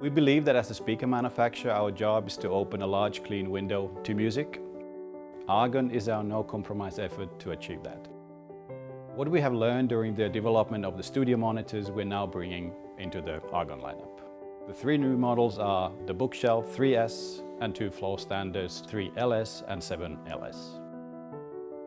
We believe that as a speaker manufacturer, our job is to open a large, clean window to music. Argon is our no-compromise effort to achieve that. What we have learned during the development of the studio monitors, we're now bringing into the Argon lineup. The three new models are the Bookshelf 3S and two floor standards 3LS and 7LS.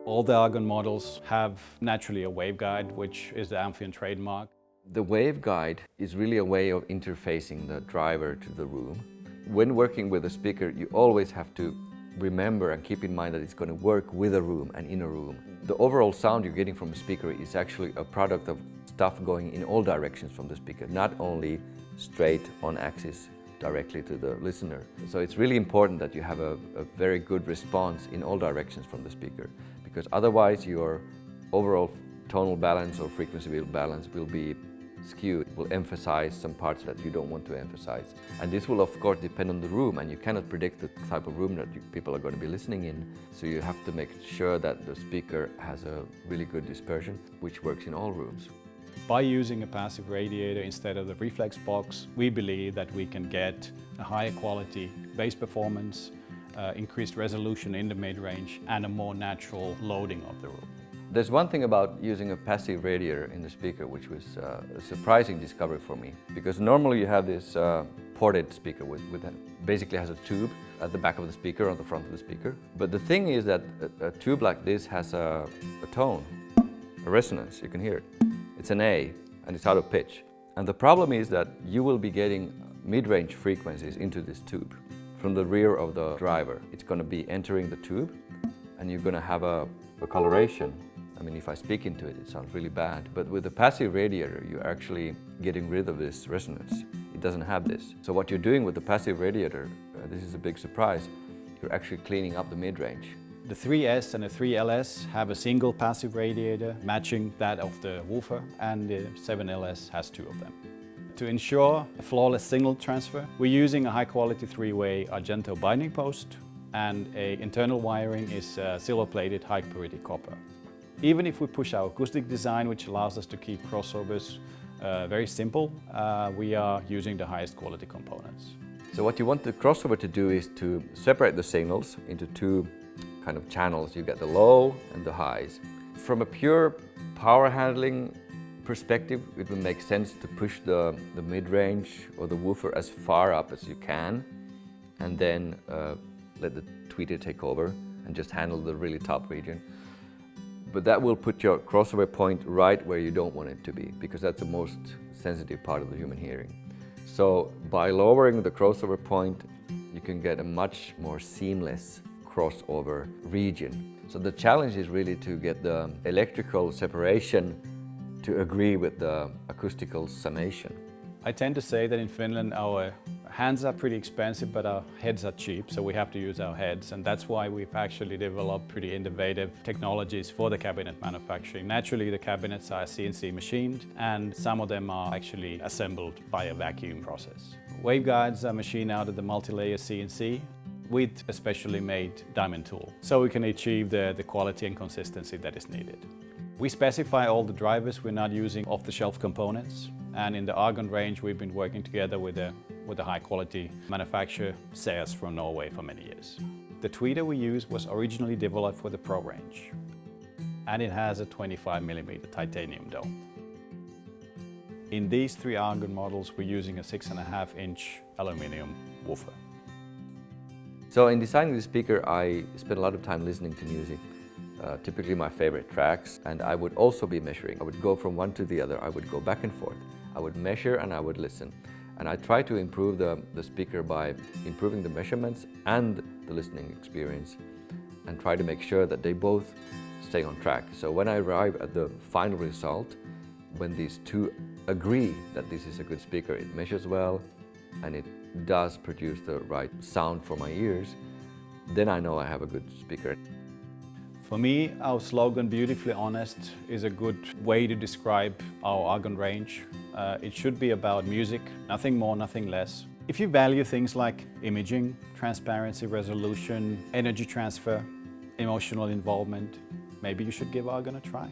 All the Argon models have naturally a waveguide, which is the Amphion trademark. The waveguide is really a way of interfacing the driver to the room. When working with a speaker, you always have to remember and keep in mind that it's going to work with a room and in a room. The overall sound you're getting from a speaker is actually a product of stuff going in all directions from the speaker, not only straight on axis directly to the listener. So it's really important that you have a very good response in all directions from the speaker, because otherwise your overall tonal balance or frequency balance will be skewed. It will emphasize some parts that you don't want to emphasize. And this will of course depend on the room, and you cannot predict the type of room that people are going to be listening in. So you have to make sure that the speaker has a really good dispersion, which works in all rooms. By using a passive radiator instead of the reflex box, we believe that we can get a higher quality bass performance, increased resolution in the mid-range, and a more natural loading of the room. There's one thing about using a passive radiator in the speaker which was a surprising discovery for me, because normally you have this ported speaker basically has a tube at the back of the speaker, on the front of the speaker. But the thing is that a tube like this has a tone, a resonance, you can hear it. It's an A and it's out of pitch. And the problem is that you will be getting mid-range frequencies into this tube from the rear of the driver. It's going to be entering the tube and you're going to have a coloration. I mean, if I speak into it, it sounds really bad. But with the passive radiator, you're actually getting rid of this resonance. It doesn't have this. So what you're doing with the passive radiator, this is a big surprise, you're actually cleaning up the mid-range. The 3S and the 3LS have a single passive radiator matching that of the woofer, and the 7LS has two of them. To ensure a flawless signal transfer, we're using a high-quality three-way Argento binding post, and internal wiring is silver-plated high-purity copper. Even if we push our acoustic design, which allows us to keep crossovers very simple, we are using the highest quality components. So what you want the crossover to do is to separate the signals into two kind of channels. You get the low and the highs. From a pure power handling perspective, it would make sense to push the mid-range or the woofer as far up as you can, and then let the tweeter take over and just handle the really top region. But that will put your crossover point right where you don't want it to be, because that's the most sensitive part of the human hearing. So by lowering the crossover point, you can get a much more seamless crossover region. So the challenge is really to get the electrical separation to agree with the acoustical summation. I tend to say that in Finland our hands are pretty expensive, but our heads are cheap, so we have to use our heads, and that's why we've actually developed pretty innovative technologies for the cabinet manufacturing. Naturally, the cabinets are CNC machined, and some of them are actually assembled by a vacuum process. Waveguides are machined out of the multi-layer CNC with a specially made diamond tool, so we can achieve the quality and consistency that is needed. We specify all the drivers. We're not using off-the-shelf components, and in the Argon range we've been working together with a high-quality manufacturer, Sears from Norway, for many years. The tweeter we use was originally developed for the Pro range, and it has a 25mm titanium dome. In these three Argon models we're using a 6.5-inch aluminum woofer. So in designing the speaker, I spent a lot of time listening to music, typically my favorite tracks, and I would also be measuring. I would go from one to the other, I would go back and forth. I would measure and I would listen. And I try to improve the speaker by improving the measurements and the listening experience, and try to make sure that they both stay on track. So when I arrive at the final result, when these two agree that this is a good speaker, it measures well, and it does produce the right sound for my ears, then I know I have a good speaker. For me, our slogan, Beautifully Honest, is a good way to describe our Argon range. It should be about music, nothing more, nothing less. If you value things like imaging, transparency, resolution, energy transfer, emotional involvement, maybe you should give Argon a try.